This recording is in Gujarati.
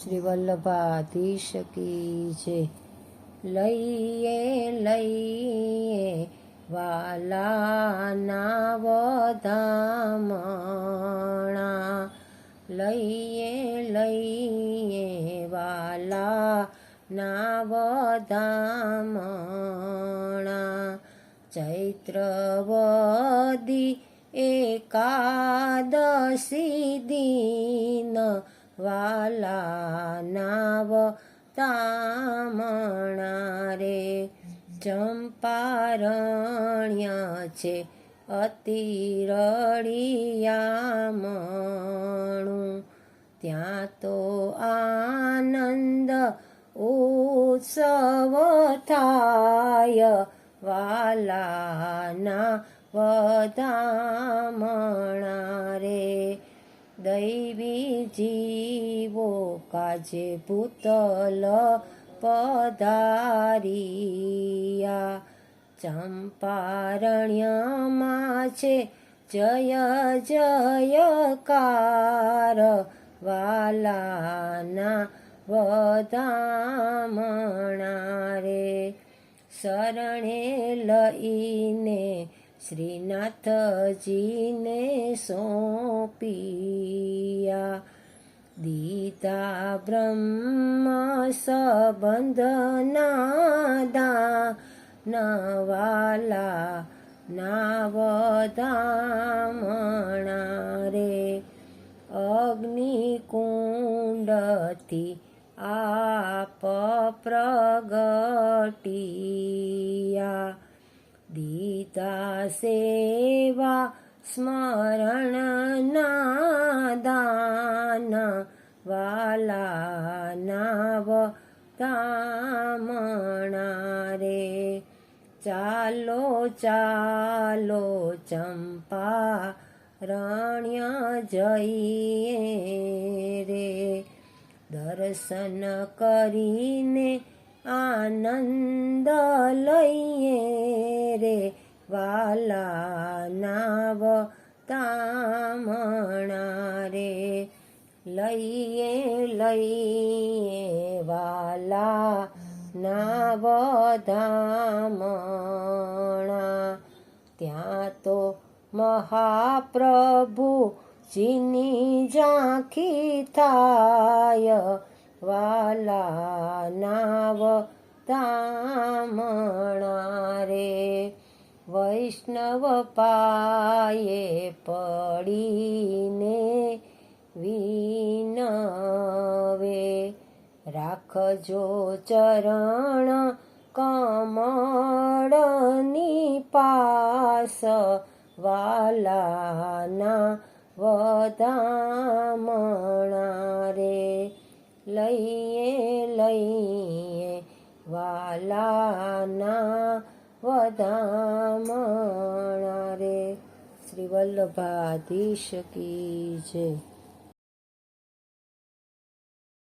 શ્રી વલ્લભાધીશ કી જય. લઈએ લઈએ વાલાના વધામણા, લઈએ લઈએ વાલાના વધામણા. ચૈત્રવદી એકાદશી દિન વાલાના વધામણા રે. ચંપારણ્ય છે અતિ રળિયામણું, ત્યાં તો આનંદ ઉત્સવ થાય વાલાના વધામણા રે. દૈવી જીવો કાજે ભૂતલ પધારિયા, ચંપારણ્યમાં છે જય જયકાર વાલાના વધામણા રે. શરણે લઈને શ્રીનાથજીને સોંપિયા, દીધા બ્રહ્મ સંબંધના દાન વાલા ના વધામણા રે. અગ્નિકુંડથી આપ પ્રગટિયા, દીધા સેવા સ્મરણના દાન વાલાના વધામણા રે. ચાલો ચાલો ચંપારણ્ય જઈએ રે, દર્શન કરીને આનંદ લઈએ રે વાલાના વધામણા રે. લઈએ લઈએ વાલાના વધામણા, ત્યાં તો મહાપ્રભુજીની ઝાંખી થાય વાલાના વધામણા રે. વૈષ્ણવ પાયે પડીને વિનવે, રાખજો ચરણ કમળની પાસ વાલાના વધામણા રે. લઈએ લઈએ વાલાના વધામણા રે. શ્રી વલ્લભાધીશ કી જય.